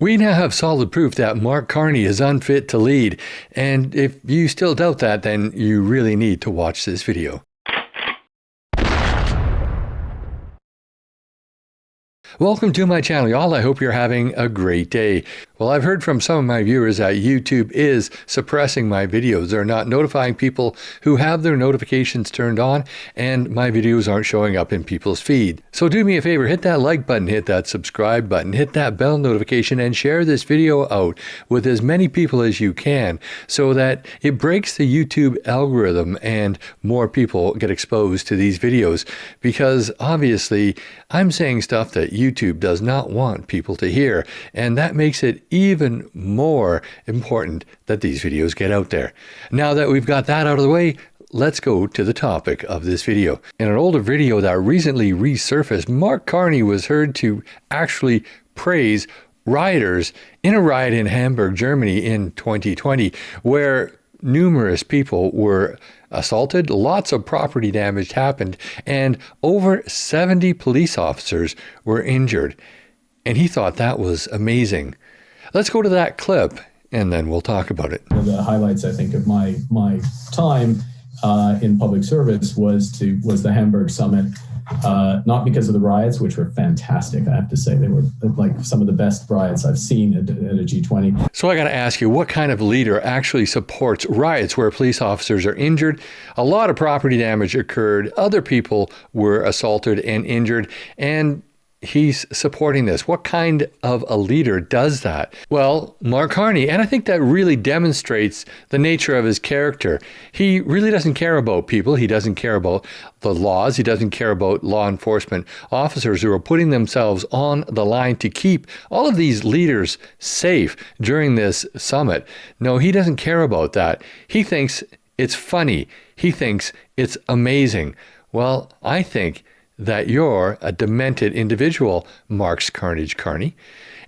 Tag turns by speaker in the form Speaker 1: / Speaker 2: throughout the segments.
Speaker 1: We now have solid proof that Mark Carney is unfit to lead, and if you still doubt that, then you really need to watch this video. Welcome to my channel, y'all. I hope you're having a great day. Well, I've heard from some of my viewers that YouTube is suppressing my videos. They're not notifying people who have their notifications turned on, and my videos aren't showing up in people's feed. So do me a favor, hit that like button, hit that subscribe button, hit that bell notification, and share this video out with as many people as you can so that it breaks the YouTube algorithm and more people get exposed to these videos. Because obviously, I'm saying stuff that YouTube does not want people to hear, and that makes it even more important that these videos get out there. Now that we've got that out of the way, let's go to the topic of this video. In an older video that recently resurfaced, Mark Carney was heard to actually praise rioters in a riot in Hamburg, Germany in 2020, where numerous people were assaulted, lots of property damage happened, and over 70 police officers were injured. And he thought that was amazing. Let's go to that clip, and then we'll talk about it.
Speaker 2: One of the highlights, I think, of my time in public service was the Hamburg summit. Not because of the riots, which were fantastic, I have to say. They were like some of the best riots I've seen at a G20.
Speaker 1: So I got to ask you, what kind of leader actually supports riots where police officers are injured? A lot of property damage occurred. Other people were assaulted and injured, and he's supporting this. What kind of a leader does that? Well, Mark Carney, and I think that really demonstrates the nature of his character. He really doesn't care about people. He doesn't care about the laws. He doesn't care about law enforcement officers who are putting themselves on the line to keep all of these leaders safe during this summit. No, he doesn't care about that. He thinks it's funny. He thinks it's amazing. Well, I think that you're a demented individual, Mark's Carnage Carney.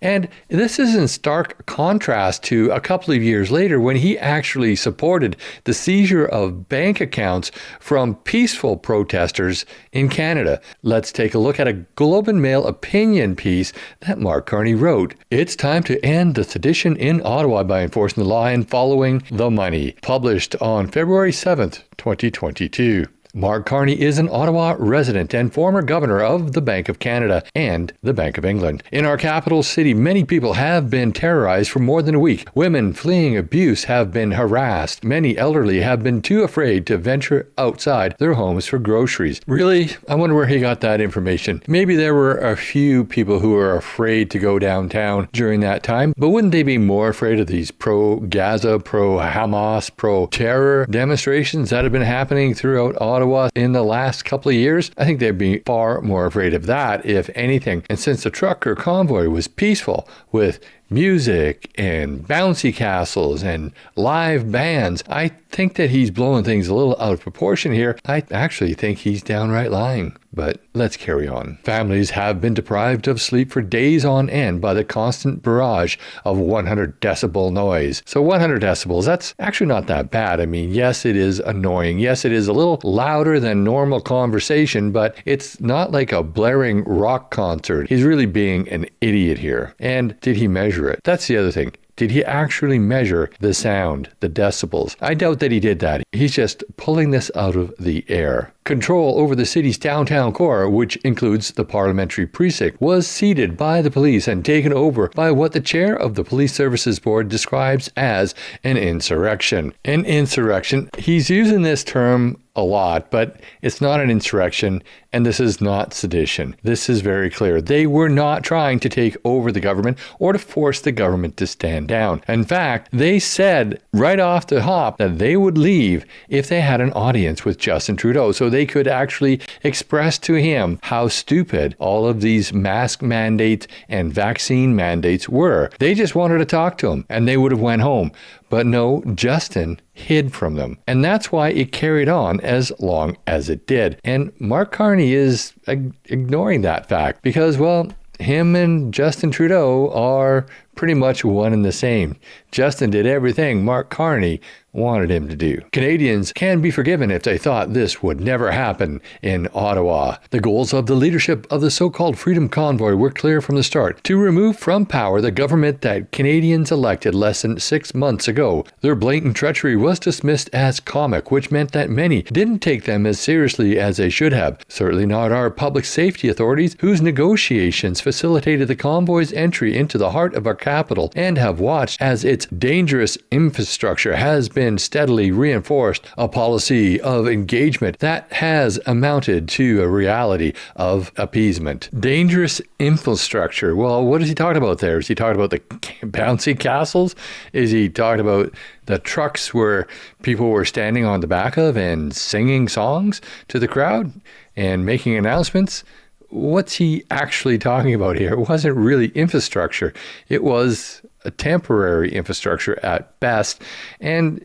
Speaker 1: And this is in stark contrast to a couple of years later when he actually supported the seizure of bank accounts from peaceful protesters in Canada. Let's take a look at a Globe and Mail opinion piece that Mark Carney wrote. It's time to end the sedition in Ottawa by enforcing the law and following the money. Published on February 7th, 2022. Mark Carney is an Ottawa resident and former governor of the Bank of Canada and the Bank of England. In our capital city, many people have been terrorized for more than a week. Women fleeing abuse have been harassed. Many elderly have been too afraid to venture outside their homes for groceries. Really? I wonder where he got that information. Maybe there were a few people who were afraid to go downtown during that time, but wouldn't they be more afraid of these pro-Gaza, pro-Hamas, pro-terror demonstrations that have been happening throughout Ottawa in the last couple of years? I think they'd be far more afraid of that, if anything. And since the trucker convoy was peaceful with music and bouncy castles and live bands, I think that he's blowing things a little out of proportion here. I actually think he's downright lying. But let's carry on. Families have been deprived of sleep for days on end by the constant barrage of 100 decibel noise. So 100 decibels, that's actually not that bad. I mean, yes, it is annoying. Yes, it is a little louder than normal conversation, but it's not like a blaring rock concert. He's really being an idiot here. And did he measure it? That's the other thing. Did he actually measure the sound, the decibels? I doubt that he did that. He's just pulling this out of the air. Control over the city's downtown core, which includes the parliamentary precinct, was ceded by the police and taken over by what the chair of the Police Services Board describes as an insurrection. An insurrection. He's using this term a lot, but it's not an insurrection, and this is not sedition. This is very clear. They were not trying to take over the government or to force the government to stand down. In fact, they said right off the hop that they would leave if they had an audience with Justin Trudeau, so they could actually express to him how stupid all of these mask mandates and vaccine mandates were. They just wanted to talk to him, and they would have went home. But no, Justin hid from them. And that's why it carried on as long as it did. And Mark Carney is ignoring that fact because, well, him and Justin Trudeau are pretty much one and the same. Justin did everything Mark Carney wanted him to do. Canadians can be forgiven if they thought this would never happen in Ottawa. The goals of the leadership of the so-called Freedom Convoy were clear from the start: to remove from power the government that Canadians elected less than 6 months ago. Their blatant treachery was dismissed as comic, which meant that many didn't take them as seriously as they should have. Certainly not our public safety authorities, whose negotiations facilitated the convoy's entry into the heart of our capital and have watched as its dangerous infrastructure has been steadily reinforced, a policy of engagement that has amounted to a reality of appeasement. Dangerous infrastructure. Well, what is he talking about there? Is he talking about the bouncy castles? Is he talking about the trucks where people were standing on the back of and singing songs to the crowd and making announcements? What's he actually talking about here? It wasn't really infrastructure. It was a temporary infrastructure at best. And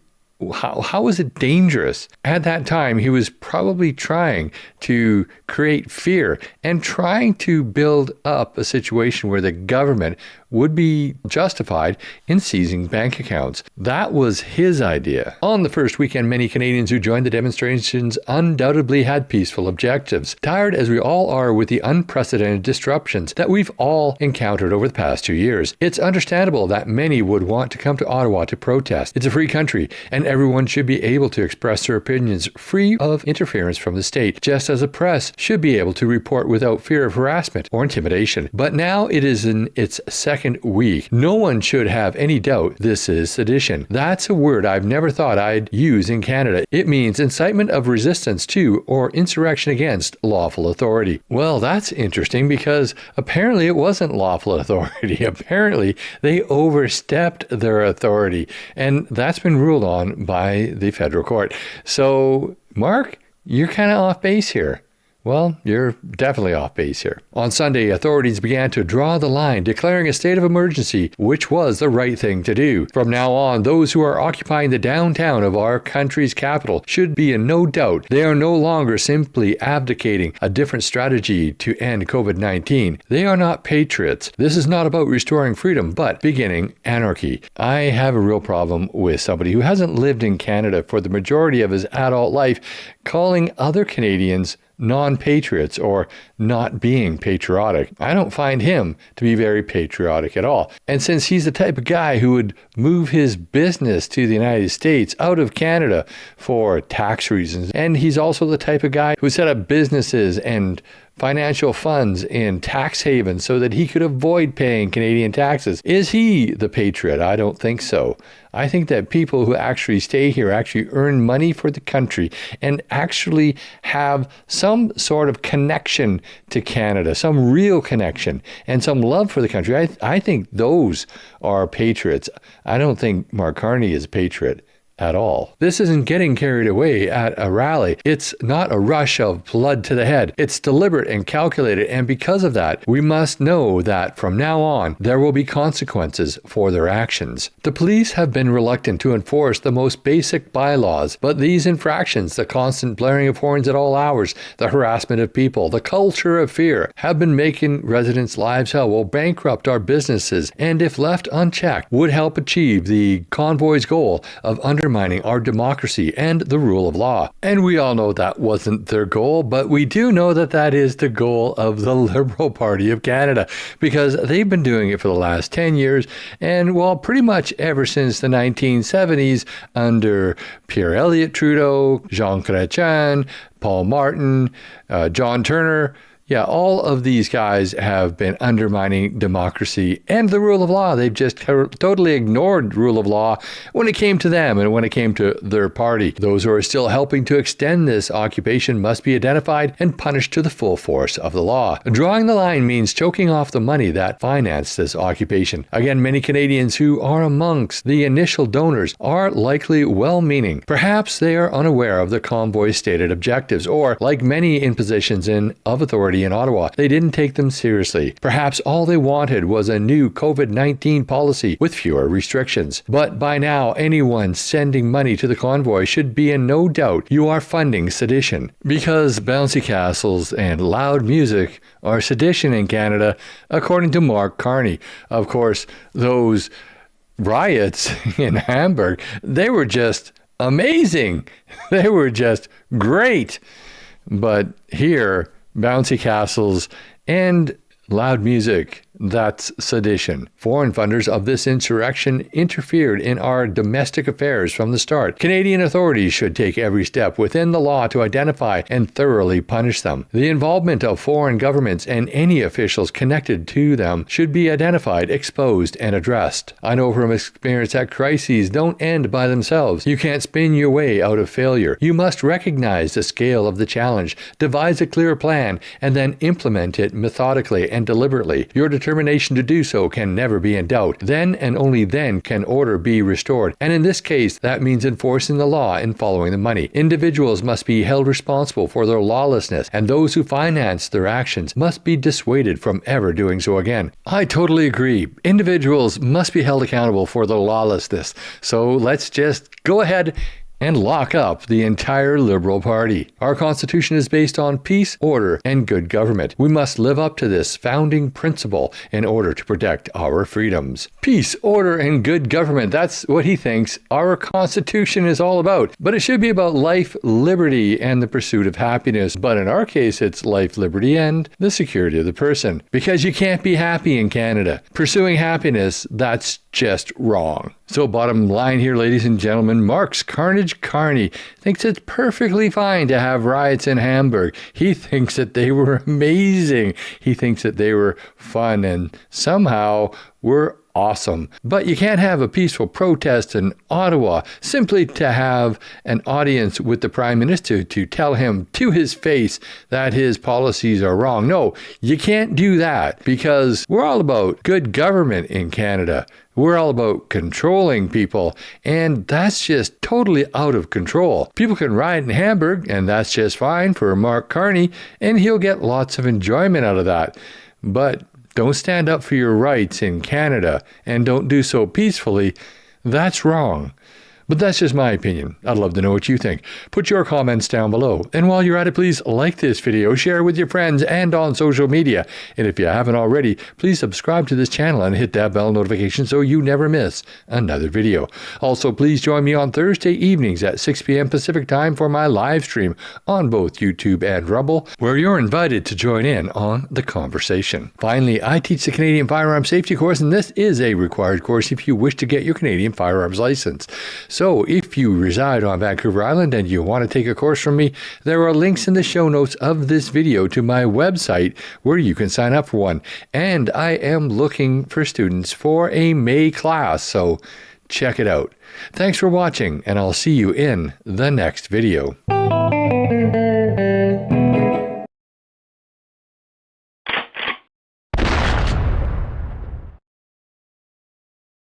Speaker 1: how was it dangerous? At that time, he was probably trying to create fear and trying to build up a situation where the government would be justified in seizing bank accounts. That was his idea. On the first weekend, many Canadians who joined the demonstrations undoubtedly had peaceful objectives. Tired as we all are with the unprecedented disruptions that we've all encountered over the past 2 years, it's understandable that many would want to come to Ottawa to protest. It's a free country, and everyone should be able to express their opinions free of interference from the state, just as the press should be able to report without fear of harassment or intimidation. But now it is in its second week. No one should have any doubt this is sedition. That's a word I've never thought I'd use in Canada. It means incitement of resistance to or insurrection against lawful authority. Well, that's interesting because apparently it wasn't lawful authority. Apparently they overstepped their authority, and that's been ruled on by the federal court. So, Mark, you're kind of off base here. Well, you're definitely off base here. On Sunday, authorities began to draw the line, declaring a state of emergency, which was the right thing to do. From now on, those who are occupying the downtown of our country's capital should be in no doubt. They are no longer simply abdicating a different strategy to end COVID-19. They are not patriots. This is not about restoring freedom, but beginning anarchy. I have a real problem with somebody who hasn't lived in Canada for the majority of his adult life calling other Canadians non-patriots or not being patriotic. I don't find him to be very patriotic at all. And since he's the type of guy who would move his business to the United States out of Canada for tax reasons, and he's also the type of guy who set up businesses and financial funds in tax havens so that he could avoid paying Canadian taxes. Is he the patriot? I don't think so. I think that people who actually stay here actually earn money for the country and actually have some sort of connection to Canada, some real connection and some love for the country. I think those are patriots. I don't think Mark Carney is a patriot at all. This isn't getting carried away at a rally. It's not a rush of blood to the head. It's deliberate and calculated, and because of that, we must know that from now on, there will be consequences for their actions. The police have been reluctant to enforce the most basic bylaws, but these infractions, the constant blaring of horns at all hours, the harassment of people, the culture of fear, have been making residents' lives hell, will bankrupt our businesses, and if left unchecked, would help achieve the convoy's goal of undermining our democracy and the rule of law. And we all know that wasn't their goal, but we do know that that is the goal of the Liberal Party of Canada, because they've been doing it for the last 10 years, and well, pretty much ever since the 1970s under Pierre Elliott Trudeau, Jean Chrétien, Paul Martin, John Turner. Yeah, all of these guys have been undermining democracy and the rule of law. They've just totally ignored rule of law when it came to them and when it came to their party. Those who are still helping to extend this occupation must be identified and punished to the full force of the law. Drawing the line means choking off the money that financed this occupation. Again, many Canadians who are amongst the initial donors are likely well-meaning. Perhaps they are unaware of the convoy's stated objectives, or like many in positions of authority in Ottawa, they didn't take them seriously. Perhaps all they wanted was a new COVID-19 policy with fewer restrictions. But by now, anyone sending money to the convoy should be in no doubt you are funding sedition, because bouncy castles and loud music are sedition in Canada, according to Mark Carney. Of course, those riots in Hamburg, they were just amazing. They were just great. But here, bouncy castles and loud music, that's sedition. Foreign funders of this insurrection interfered in our domestic affairs from the start. Canadian authorities should take every step within the law to identify and thoroughly punish them. The involvement of foreign governments and any officials connected to them should be identified, exposed, and addressed. I know from experience that crises don't end by themselves. You can't spin your way out of failure. You must recognize the scale of the challenge, devise a clear plan, and then implement it methodically and deliberately. Your determination to do so can never be in doubt. Then and only then can order be restored. And in this case, that means enforcing the law and following the money. Individuals must be held responsible for their lawlessness, and those who finance their actions must be dissuaded from ever doing so again. I totally agree. Individuals must be held accountable for their lawlessness. So let's just go ahead and lock up the entire Liberal Party. Our Constitution is based on peace, order, and good government. We must live up to this founding principle in order to protect our freedoms. Peace, order, and good government. That's what he thinks our Constitution is all about. But it should be about life, liberty, and the pursuit of happiness. But in our case, it's life, liberty, and the security of the person. Because you can't be happy in Canada. Pursuing happiness, that's just wrong. So bottom line here, ladies and gentlemen, Mark Carney thinks it's perfectly fine to have riots in Hamburg. He thinks that they were amazing. He thinks that they were fun and somehow were awesome. But you can't have a peaceful protest in Ottawa simply to have an audience with the Prime Minister to tell him to his face that his policies are wrong. No, you can't do that because we're all about good government in Canada. We're all about controlling people, and that's just totally out of control. People can riot in Hamburg, and that's just fine for Mark Carney, and he'll get lots of enjoyment out of that. But don't stand up for your rights in Canada, and don't do so peacefully. That's wrong. But that's just my opinion. I'd love to know what you think. Put your comments down below. And while you're at it, please like this video, share with your friends and on social media. And if you haven't already, please subscribe to this channel and hit that bell notification so you never miss another video. Also, please join me on Thursday evenings at 6 p.m. Pacific time for my live stream on both YouTube and Rumble, where you're invited to join in on the conversation. Finally, I teach the Canadian Firearms Safety course, and this is a required course if you wish to get your Canadian firearms license. So if you reside on Vancouver Island and you want to take a course from me, there are links in the show notes of this video to my website where you can sign up for one. And I am looking for students for a May class, so check it out. Thanks for watching, and I'll see you in the next video.